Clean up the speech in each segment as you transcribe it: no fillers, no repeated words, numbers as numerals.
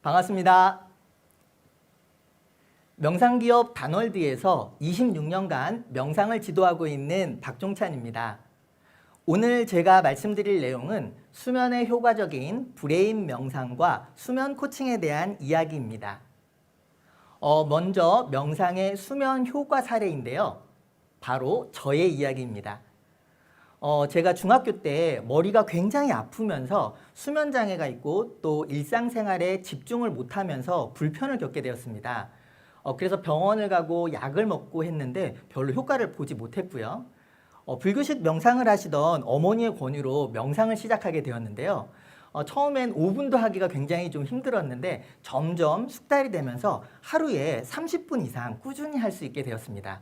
반갑습니다. 명상기업 단월드에서 26년간 명상을 지도하고 있는 박종찬입니다. 오늘 제가 말씀드릴 내용은 수면에 효과적인 브레인 명상과 수면 코칭에 대한 이야기입니다. 먼저 명상의 수면 효과 사례인데요. 바로 저의 이야기입니다. 제가 중학교 때 머리가 굉장히 아프면서 수면 장애가 있고 또 일상생활에 집중을 못하면서 불편을 겪게 되었습니다. 그래서 병원을 가고 약을 먹고 했는데 별로 효과를 보지 못했고요. 불규칙 명상을 하시던 어머니의 권유로 명상을 시작하게 되었는데요. 처음엔 5분도 하기가 굉장히 좀 힘들었는데 점점 숙달이 되면서 하루에 30분 이상 꾸준히 할 수 있게 되었습니다.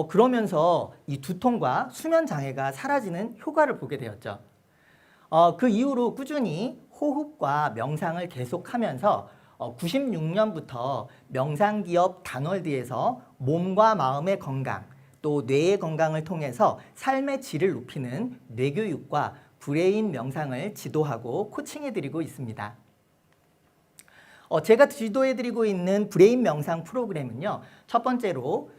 그러면서 이 두통과 수면 장애가 사라지는 효과를 보게 되었죠. 그 이후로 꾸준히 호흡과 명상을 계속하면서 96년부터 명상기업 단월드에서 몸과 마음의 건강, 또 뇌의 건강을 통해서 삶의 질을 높이는 뇌교육과 브레인 명상을 지도하고 코칭해드리고 있습니다. 제가 지도해드리고 있는 브레인 명상 프로그램은요, 첫 번째로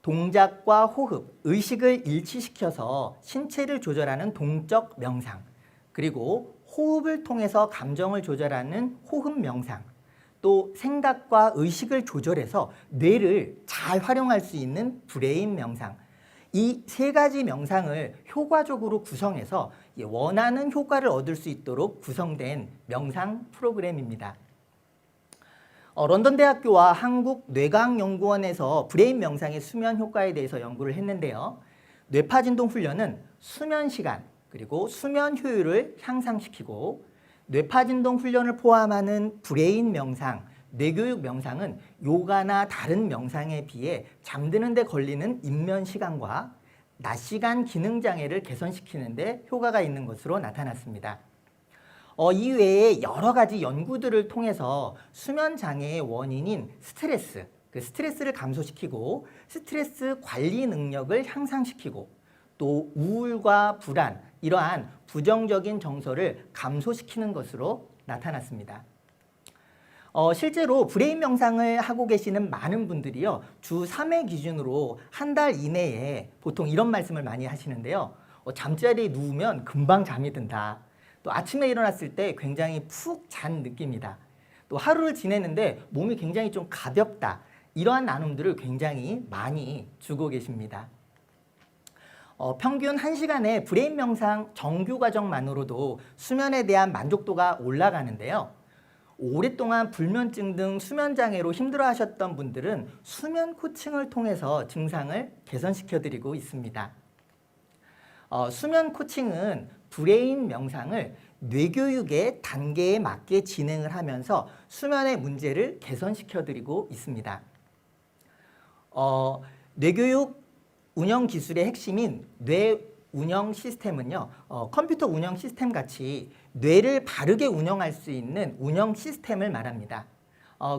동작과 호흡, 의식을 일치시켜서 신체를 조절하는 동적 명상, 그리고 호흡을 통해서 감정을 조절하는 호흡 명상, 또 생각과 의식을 조절해서 뇌를 잘 활용할 수 있는 브레인 명상, 이 세 가지 명상을 효과적으로 구성해서 원하는 효과를 얻을 수 있도록 구성된 명상 프로그램입니다. 런던대학교와 한국뇌과학연구원에서 브레인 명상의 수면 효과에 대해서 연구를 했는데요. 뇌파진동 훈련은 수면 시간 그리고 수면 효율을 향상시키고 뇌파진동 훈련을 포함하는 브레인 명상, 뇌교육 명상은 요가나 다른 명상에 비해 잠드는 데 걸리는 입면 시간과 낮 시간 기능 장애를 개선시키는 데 효과가 있는 것으로 나타났습니다. 이외에 여러 가지 연구들을 통해서 수면 장애의 원인인 스트레스, 그 스트레스를 감소시키고 스트레스 관리 능력을 향상시키고 또 우울과 불안, 이러한 부정적인 정서를 감소시키는 것으로 나타났습니다. 실제로 브레인 명상을 하고 계시는 많은 분들이요, 주 3회 기준으로 한 달 이내에 보통 이런 말씀을 많이 하시는데요. 잠자리에 누우면 금방 잠이 든다. 또 아침에 일어났을 때 굉장히 푹 잔 느낌이다. 또 하루를 지내는데 몸이 굉장히 좀 가볍다. 이러한 나눔들을 굉장히 많이 주고 계십니다. 평균 1시간의 브레인 명상 정규 과정만으로도 수면에 대한 만족도가 올라가는데요. 오랫동안 불면증 등 수면 장애로 힘들어 하셨던 분들은 수면 코칭을 통해서 증상을 개선시켜 드리고 있습니다. 수면 코칭은 브레인 명상을 뇌교육의 단계에 맞게 진행을 하면서 수면의 문제를 개선시켜 드리고 있습니다. 뇌교육 운영 기술의 핵심인 뇌 운영 시스템은요, 컴퓨터 운영 시스템 같이 뇌를 바르게 운영할 수 있는 운영 시스템을 말합니다.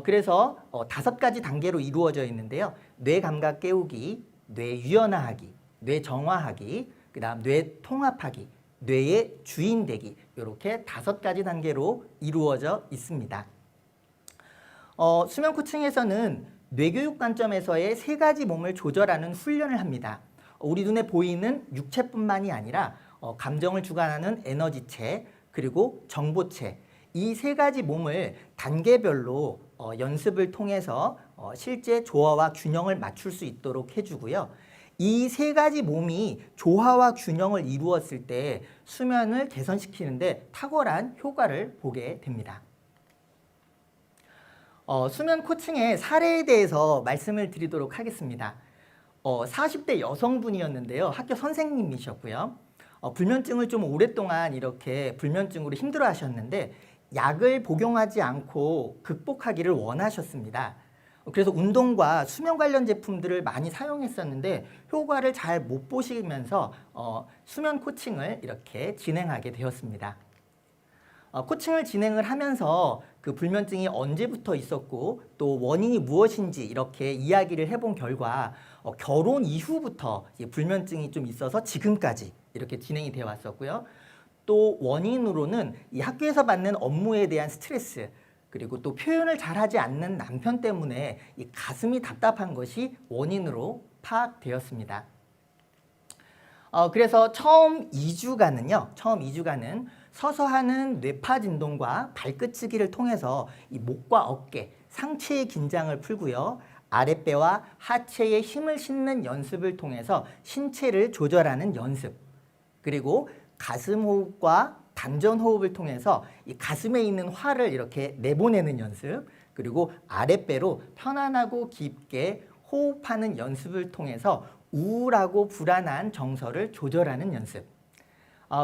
그래서 5가지 단계로 이루어져 있는데요. 뇌 감각 깨우기, 뇌 유연화하기, 뇌 정화하기, 그 다음 뇌 통합하기, 뇌의 주인 되기, 이렇게 5가지 단계로 이루어져 있습니다. 수면 코칭에서는 뇌교육 관점에서의 3가지 몸을 조절하는 훈련을 합니다. 우리 눈에 보이는 육체뿐만이 아니라 감정을 주관하는 에너지체, 그리고 정보체, 이 3가지 몸을 단계별로 연습을 통해서 실제 조화와 균형을 맞출 수 있도록 해주고요. 이 3가지 몸이 조화와 균형을 이루었을 때 수면을 개선시키는데 탁월한 효과를 보게 됩니다. 수면 코칭의 사례에 대해서 말씀을 드리도록 하겠습니다. 40대 여성분이었는데요. 학교 선생님이셨고요. 불면증을 좀 오랫동안 이렇게 불면증으로 힘들어 하셨는데 약을 복용하지 않고 극복하기를 원하셨습니다. 그래서 운동과 수면 관련 제품들을 많이 사용했었는데 효과를 잘 못 보시면서 수면 코칭을 이렇게 진행하게 되었습니다. 코칭을 진행을 하면서 그 불면증이 언제부터 있었고 또 원인이 무엇인지 이렇게 이야기를 해본 결과 결혼 이후부터 불면증이 좀 있어서 지금까지 이렇게 진행이 되어 왔었고요. 또 원인으로는 이 학교에서 받는 업무에 대한 스트레스, 그리고 또 표현을 잘하지 않는 남편 때문에 이 가슴이 답답한 것이 원인으로 파악되었습니다. 그래서 처음 2주간은 서서 하는 뇌파 진동과 발끝치기를 통해서 이 목과 어깨, 상체의 긴장을 풀고요. 아랫배와 하체에 힘을 싣는 연습을 통해서 신체를 조절하는 연습, 그리고 가슴 호흡과 단전 호흡을 통해서 이 가슴에 있는 화를 이렇게 내보내는 연습, 그리고 아랫배로 편안하고 깊게 호흡하는 연습을 통해서 우울하고 불안한 정서를 조절하는 연습,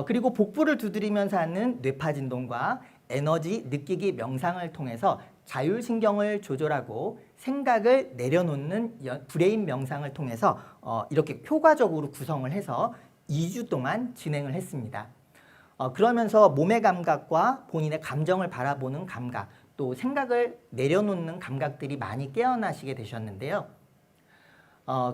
그리고 복부를 두드리면서 하는 뇌파 진동과 에너지 느끼기 명상을 통해서 자율신경을 조절하고 생각을 내려놓는 브레인 명상을 통해서 이렇게 효과적으로 구성을 해서 2주 동안 진행을 했습니다. 그러면서 몸의 감각과 본인의 감정을 바라보는 감각, 또 생각을 내려놓는 감각들이 많이 깨어나시게 되셨는데요.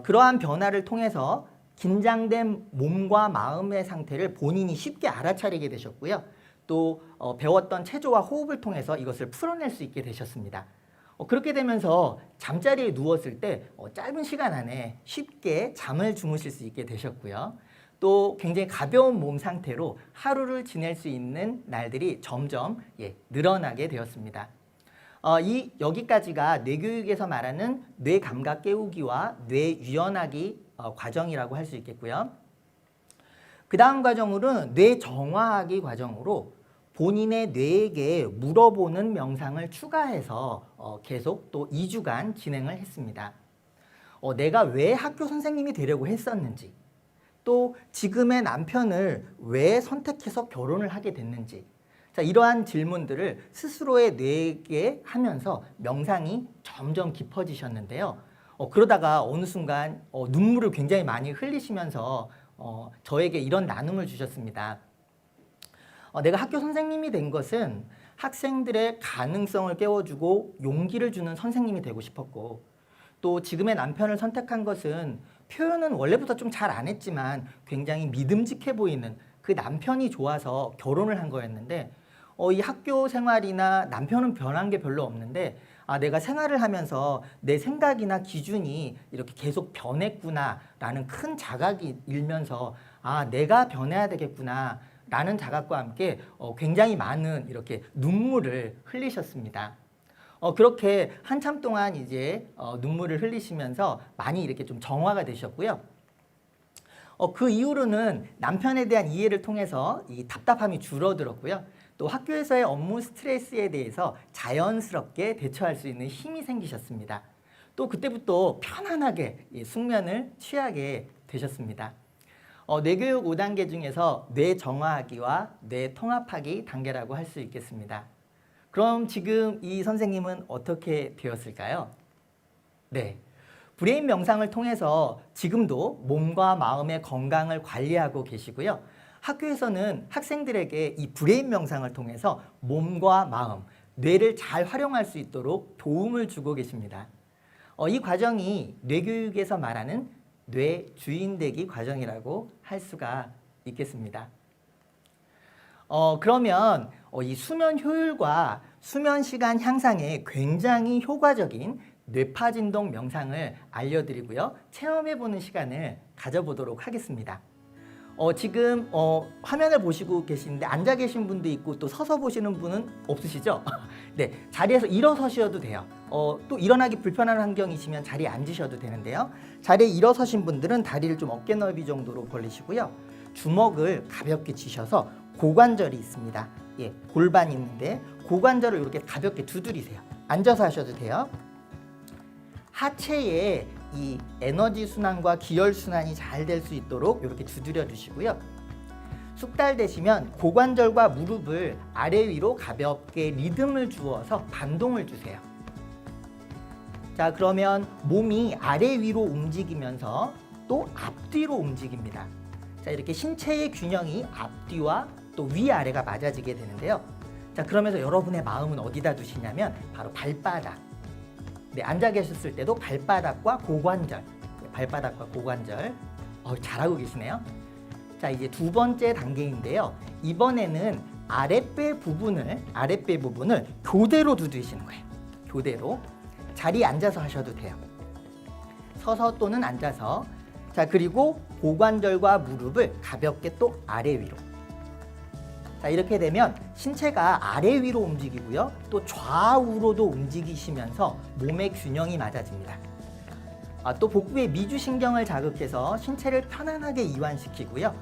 그러한 변화를 통해서 긴장된 몸과 마음의 상태를 본인이 쉽게 알아차리게 되셨고요. 또 배웠던 체조와 호흡을 통해서 이것을 풀어낼 수 있게 되셨습니다. 그렇게 되면서 잠자리에 누웠을 때 짧은 시간 안에 쉽게 잠을 주무실 수 있게 되셨고요. 또 굉장히 가벼운 몸 상태로 하루를 지낼 수 있는 날들이 점점 늘어나게 되었습니다. 여기까지가 뇌교육에서 말하는 뇌감각 깨우기와 뇌유연하기 과정이라고 할 수 있겠고요. 그 다음 과정으로는 뇌정화하기 과정으로 본인의 뇌에게 물어보는 명상을 추가해서 계속 또 2주간 진행을 했습니다. 내가 왜 학교 선생님이 되려고 했었는지, 또 지금의 남편을 왜 선택해서 결혼을 하게 됐는지, 자, 이러한 질문들을 스스로의 뇌에게 하면서 명상이 점점 깊어지셨는데요. 그러다가 어느 순간 눈물을 굉장히 많이 흘리시면서 저에게 이런 나눔을 주셨습니다. 내가 학교 선생님이 된 것은 학생들의 가능성을 깨워주고 용기를 주는 선생님이 되고 싶었고, 또 지금의 남편을 선택한 것은 표현은 원래부터 좀 잘 안 했지만 굉장히 믿음직해 보이는 그 남편이 좋아서 결혼을 한 거였는데, 이 학교 생활이나 남편은 변한 게 별로 없는데 내가 생활을 하면서 내 생각이나 기준이 이렇게 계속 변했구나라는 큰 자각이 일면서 내가 변해야 되겠구나 라는 자각과 함께 굉장히 많은 이렇게 눈물을 흘리셨습니다. 그렇게 한참 동안 이제 눈물을 흘리시면서 많이 이렇게 좀 정화가 되셨고요. 그 이후로는 남편에 대한 이해를 통해서 이 답답함이 줄어들었고요. 또 학교에서의 업무 스트레스에 대해서 자연스럽게 대처할 수 있는 힘이 생기셨습니다. 또 그때부터 편안하게 숙면을 취하게 되셨습니다. 뇌교육 5단계 중에서 뇌정화하기와 뇌통합하기 단계라고 할 수 있겠습니다. 그럼 지금 이 선생님은 어떻게 되었을까요? 네, 브레인 명상을 통해서 지금도 몸과 마음의 건강을 관리하고 계시고요. 학교에서는 학생들에게 이 브레인 명상을 통해서 몸과 마음, 뇌를 잘 활용할 수 있도록 도움을 주고 계십니다. 이 과정이 뇌교육에서 말하는 뇌 주인 되기 과정이라고 할 수가 있겠습니다. 그러면 이 수면 효율과 수면 시간 향상에 굉장히 효과적인 뇌파 진동 명상을 알려드리고요. 체험해보는 시간을 가져보도록 하겠습니다. 지금 화면을 보시고 계시는데 앉아 계신 분도 있고 또 서서 보시는 분은 없으시죠? 네, 자리에서 일어서셔도 돼요. 또 일어나기 불편한 환경이시면 자리에 앉으셔도 되는데요. 자리에 일어서신 분들은 다리를 좀 어깨 넓이 정도로 벌리시고요. 주먹을 가볍게 쥐셔서 고관절이 있습니다. 골반이 있는데 고관절을 이렇게 가볍게 두드리세요. 앉아서 하셔도 돼요. 하체에 이 에너지 순환과 기혈 순환이 잘 될 수 있도록 이렇게 두드려 주시고요. 숙달되시면 고관절과 무릎을 아래 위로 가볍게 리듬을 주어서 반동을 주세요. 자, 그러면 몸이 아래 위로 움직이면서 또 앞뒤로 움직입니다. 자, 이렇게 신체의 균형이 앞뒤와 또 위아래가 맞아지게 되는데요. 자, 그러면서 여러분의 마음은 어디다 두시냐면 바로 발바닥. 네, 앉아 계셨을 때도 발바닥과 고관절, 발바닥과 고관절. 잘하고 계시네요. 자, 이제 두 번째 단계인데요. 이번에는 아랫배 부분을 교대로 두드리시는 거예요. 교대로. 자리에 앉아서 하셔도 돼요. 서서 또는 앉아서. 자, 그리고 고관절과 무릎을 가볍게 또 아래 위로. 자, 이렇게 되면 신체가 아래 위로 움직이고요. 또 좌우로도 움직이시면서 몸의 균형이 맞아집니다. 또 복부의 미주신경을 자극해서 신체를 편안하게 이완시키고요.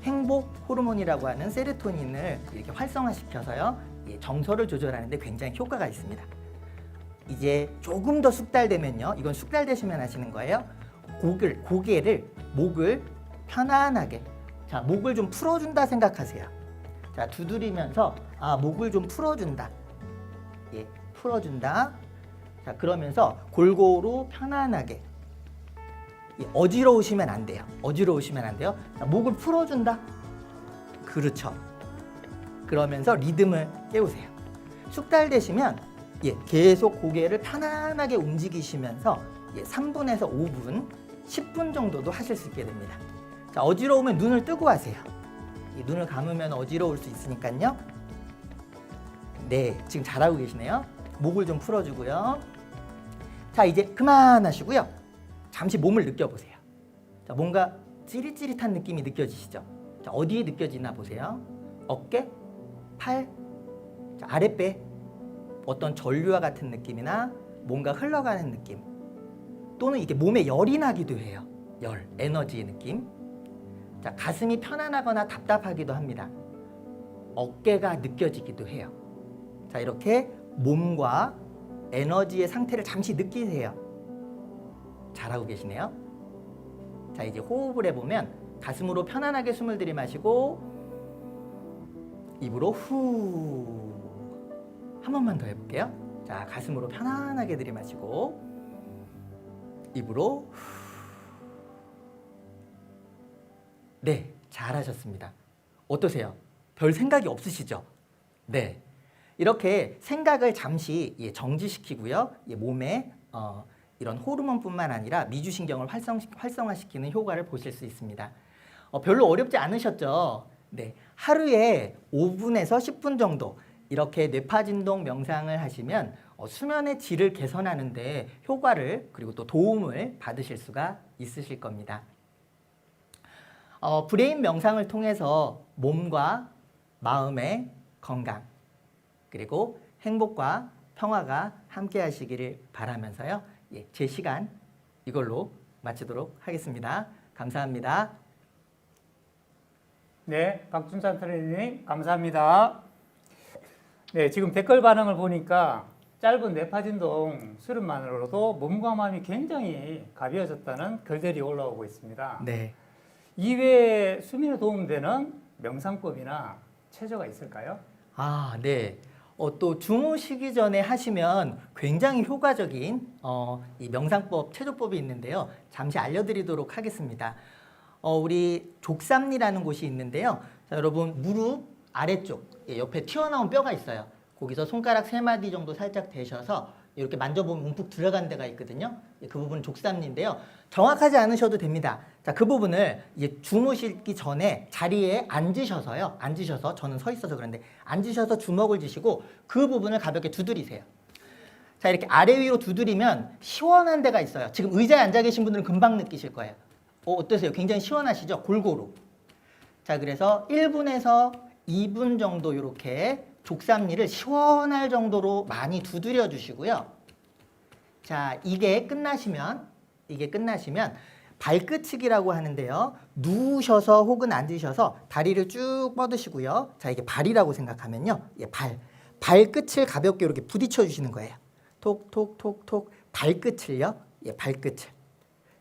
행복 호르몬이라고 하는 세로토닌을 이렇게 활성화시켜서요. 정서를 조절하는 데 굉장히 효과가 있습니다. 이제 조금 더 숙달되면요. 이건 숙달되시면 하시는 거예요. 목을 편안하게. 자, 목을 좀 풀어준다 생각하세요. 자, 두드리면서 목을 좀 풀어준다. 예, 풀어준다. 자, 그러면서 골고루 편안하게. 예, 어지러우시면 안 돼요. 어지러우시면 안 돼요. 자, 목을 풀어준다. 그렇죠. 그러면서 리듬을 깨우세요. 숙달되시면 계속 고개를 편안하게 움직이시면서 3분에서 5분, 10분 정도도 하실 수 있게 됩니다. 자, 어지러우면 눈을 뜨고 하세요. 눈을 감으면 어지러울 수 있으니까요. 네, 지금 잘하고 계시네요. 목을 좀 풀어주고요. 자, 이제 그만하시고요. 잠시 몸을 느껴보세요. 자, 뭔가 찌릿찌릿한 느낌이 느껴지시죠? 자, 어디에 느껴지나 보세요. 어깨, 팔, 자, 아랫배, 어떤 전류와 같은 느낌이나 뭔가 흘러가는 느낌, 또는 이게 몸에 열이 나기도 해요. 열, 에너지의 느낌. 자, 가슴이 편안하거나 답답하기도 합니다. 어깨가 느껴지기도 해요. 자, 이렇게 몸과 에너지의 상태를 잠시 느끼세요. 잘하고 계시네요. 자, 이제 호흡을 해보면 가슴으로 편안하게 숨을 들이마시고 입으로 후. 한 번만 더 해볼게요. 자, 가슴으로 편안하게 들이마시고 입으로 후. 네, 잘하셨습니다. 어떠세요? 별 생각이 없으시죠? 네, 이렇게 생각을 잠시 정지시키고요. 몸에 이런 호르몬뿐만 아니라 미주신경을 활성화시키는 효과를 보실 수 있습니다. 별로 어렵지 않으셨죠? 네, 하루에 5분에서 10분 정도 이렇게 뇌파진동 명상을 하시면 수면의 질을 개선하는 데 효과를 그리고 또 도움을 받으실 수가 있으실 겁니다. 브레인 명상을 통해서 몸과 마음의 건강 그리고 행복과 평화가 함께 하시기를 바라면서요. 제 시간 이걸로 마치도록 하겠습니다. 감사합니다. 네, 박준찬 트레이너님 감사합니다. 네, 지금 댓글 반응을 보니까 짧은 뇌파진동 수련만으로도 몸과 마음이 굉장히 가벼워졌다는 글들이 올라오고 있습니다. 네. 이외에 수면에 도움되는 명상법이나 체조가 있을까요? 네. 또 주무시기 전에 하시면 굉장히 효과적인 이 명상법, 체조법이 있는데요. 잠시 알려드리도록 하겠습니다. 우리 족삼리라는 곳이 있는데요. 자, 여러분 무릎 아래쪽 옆에 튀어나온 뼈가 있어요. 거기서 손가락 3마디 정도 살짝 대셔서 이렇게 만져보면 움푹 들어간 데가 있거든요. 그 부분은 족삼리인데요. 정확하지 않으셔도 됩니다. 자, 그 부분을 주무시기 전에 자리에 앉으셔서요. 앉으셔서, 저는 서 있어서 그런데 앉으셔서 주먹을 쥐시고 그 부분을 가볍게 두드리세요. 자, 이렇게 아래 위로 두드리면 시원한 데가 있어요. 지금 의자에 앉아 계신 분들은 금방 느끼실 거예요. 어떠세요? 굉장히 시원하시죠? 골고루. 자, 그래서 1분에서 2분 정도 이렇게 족삼리를 시원할 정도로 많이 두드려 주시고요. 자, 이게 끝나시면 발끝치기라고 하는데요. 누우셔서 혹은 앉으셔서 다리를 쭉 뻗으시고요. 자, 이게 발이라고 생각하면요. 발끝을 가볍게 이렇게 부딪혀 주시는 거예요. 톡톡톡톡 발끝을요. 발끝을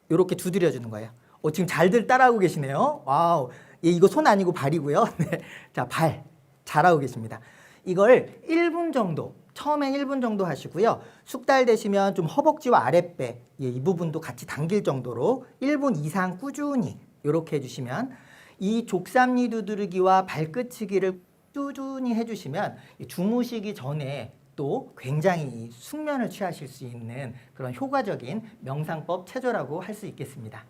이렇게 두드려 주는 거예요. 지금 잘들 따라하고 계시네요. 와우. 이거 손 아니고 발이고요. 네. 자, 발 잘하고 계십니다. 이걸 1분 정도, 처음엔 1분 정도 하시고요. 숙달되시면 좀 허벅지와 아랫배 이 부분도 같이 당길 정도로 1분 이상 꾸준히 이렇게 해주시면 이 족삼리 두드리기와 발끝치기를 꾸준히 해주시면 주무시기 전에 또 굉장히 숙면을 취하실 수 있는 그런 효과적인 명상법 체조라고 할 수 있겠습니다.